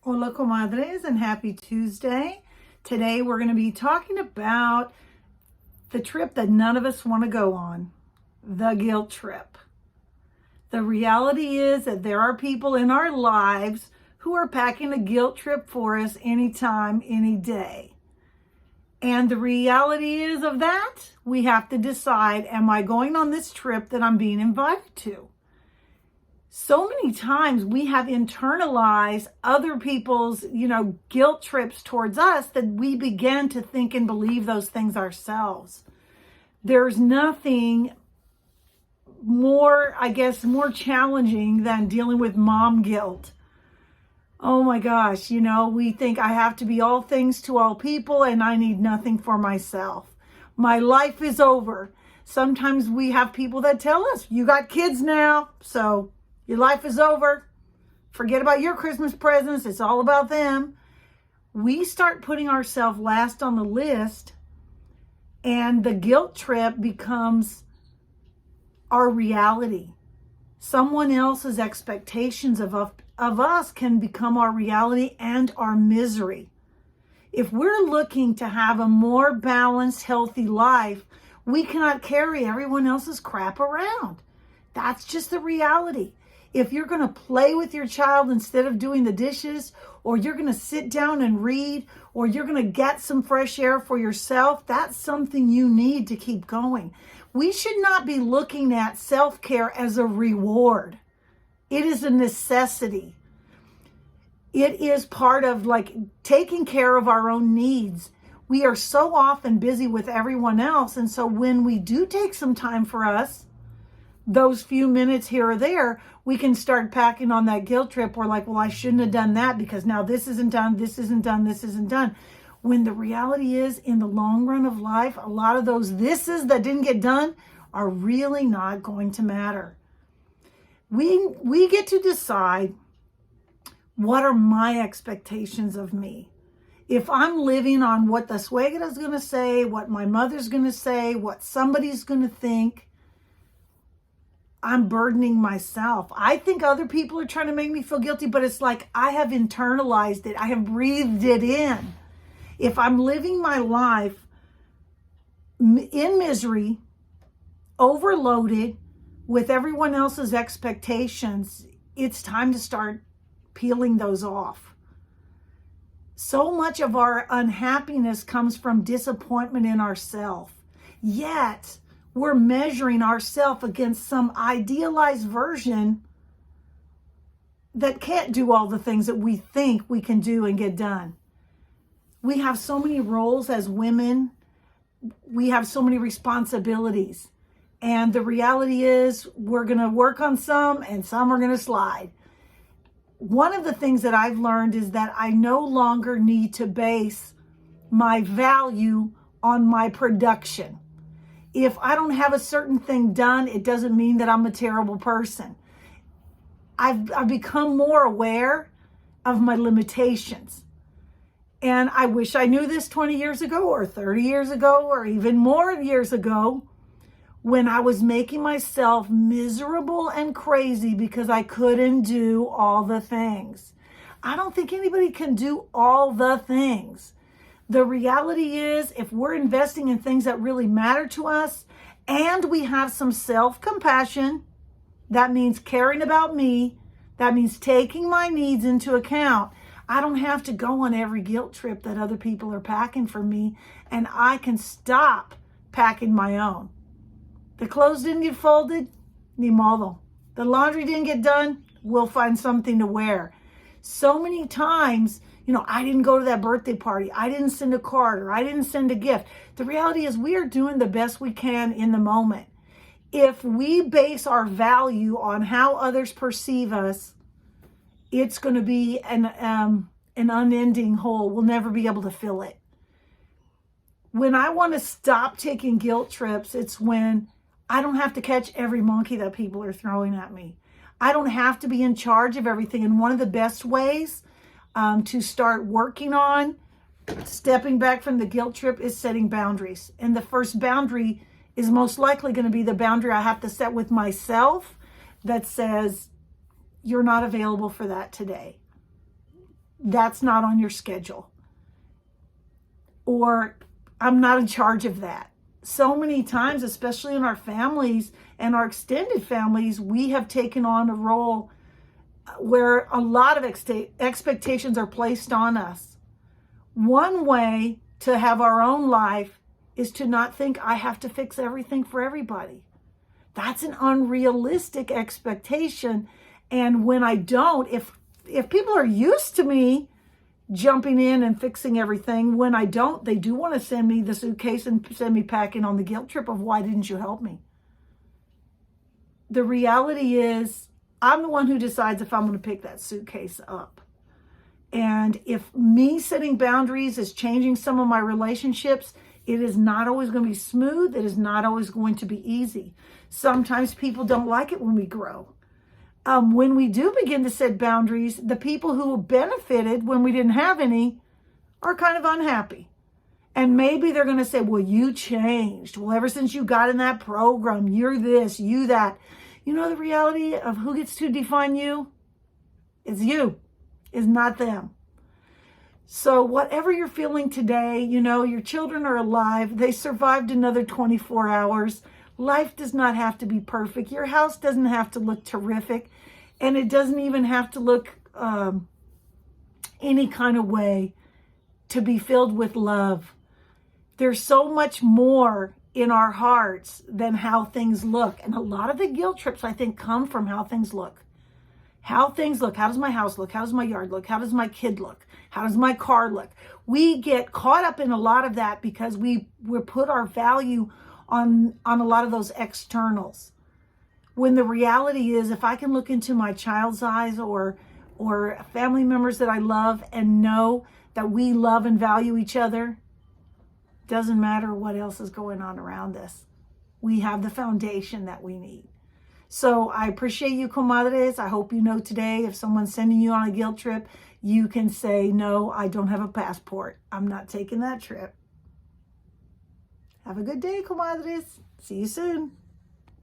Hola, comadres, and happy Tuesday. Today we're going to be talking about the trip that none of us want to go on, the guilt trip. The reality is that there are people in our lives who are packing a guilt trip for us anytime, any day. And the reality is of that, we have to decide, am I going on this trip that I'm being invited to? So many times we have internalized other people's, guilt trips towards us that we begin to think and believe those things ourselves. There's nothing more challenging than dealing with mom guilt. Oh my gosh, we think I have to be all things to all people and I need nothing for myself. My life is over. Sometimes we have people that tell us, you got kids now, so your life is over. Forget about your Christmas presents. It's all about them. We start putting ourselves last on the list, and the guilt trip becomes our reality. Someone else's expectations of us can become our reality and our misery. If we're looking to have a more balanced, healthy life, we cannot carry everyone else's crap around. That's just the reality. If you're going to play with your child instead of doing the dishes, or you're going to sit down and read, or you're going to get some fresh air for yourself, that's something you need to keep going. We should not be looking at self-care as a reward. It is a necessity. It is part of taking care of our own needs. We are so often busy with everyone else. And so when we do take some time for us, those few minutes here or there, we can start packing on that guilt trip. We're like, well, I shouldn't have done that because now this isn't done, this isn't done, this isn't done. When the reality is, in the long run of life, a lot of those thises that didn't get done are really not going to matter. We get to decide, what are my expectations of me? If I'm living on what the suegra's going to say, what my mother's going to say, what somebody's going to think, I'm burdening myself. I think other people are trying to make me feel guilty, but it's like I have internalized it. I have breathed it in. If I'm living my life in misery, overloaded with everyone else's expectations, it's time to start peeling those off. So much of our unhappiness comes from disappointment in ourselves. Yet, we're measuring ourselves against some idealized version that can't do all the things that we think we can do and get done. We have so many roles as women. We have so many responsibilities. And the reality is we're going to work on some and some are going to slide. One of the things that I've learned is that I no longer need to base my value on my production. If I don't have a certain thing done, it doesn't mean that I'm a terrible person. I've become more aware of my limitations. And I wish I knew this 20 years ago or 30 years ago or even more years ago, when I was making myself miserable and crazy because I couldn't do all the things. I don't think anybody can do all the things. The reality is, if we're investing in things that really matter to us and we have some self-compassion, that means caring about me, that means taking my needs into account, I don't have to go on every guilt trip that other people are packing for me, and I can stop packing my own. The clothes didn't get folded, ni modo. The laundry didn't get done, we'll find something to wear. So many times, I didn't go to that birthday party. I didn't send a card or I didn't send a gift. The reality is we are doing the best we can in the moment. If we base our value on how others perceive us, it's going to be an unending hole. We'll never be able to fill it. When I want to stop taking guilt trips, it's when I don't have to catch every monkey that people are throwing at me. I don't have to be in charge of everything. And one of the best ways to start working on stepping back from the guilt trip is setting boundaries. And the first boundary is most likely going to be the boundary I have to set with myself that says, you're not available for that today. that's not on your schedule. Or I'm not in charge of that. So many times, especially in our families and our extended families, we have taken on a role where a lot of expectations are placed on us. One way to have our own life is to not think I have to fix everything for everybody. That's an unrealistic expectation. And when I don't, if people are used to me jumping in and fixing everything, when I don't, they do want to send me the suitcase and send me packing on the guilt trip of why didn't you help me? The reality is I'm the one who decides if I'm going to pick that suitcase up. And if me setting boundaries is changing some of my relationships, it is not always going to be smooth. It is not always going to be easy. Sometimes people don't like it when we grow. When we do begin to set boundaries, the people who benefited when we didn't have any are kind of unhappy. And maybe they're going to say, well, you changed. Well, ever since you got in that program, you're this, you that. You know, the reality of who gets to define you is you, is not them. So whatever you're feeling today, you know, your children are alive. They survived another 24 hours. Life does not have to be perfect. Your house doesn't have to look terrific. And it doesn't even have to look any kind of way to be filled with love. There's so much more in our hearts than how things look. And a lot of the guilt trips, I think, come from how things look. How things look. How does my house look? How does my yard look? How does my kid look? How does my car look? We get caught up in a lot of that because we put our value on a lot of those externals. When the reality is, if I can look into my child's eyes or family members that I love and know that we love and value each other, doesn't matter what else is going on around us. We have the foundation that we need. So I appreciate you, comadres. I hope you know today, if someone's sending you on a guilt trip, you can say, no, I don't have a passport. I'm not taking that trip. Have a good day, comadres. See you soon.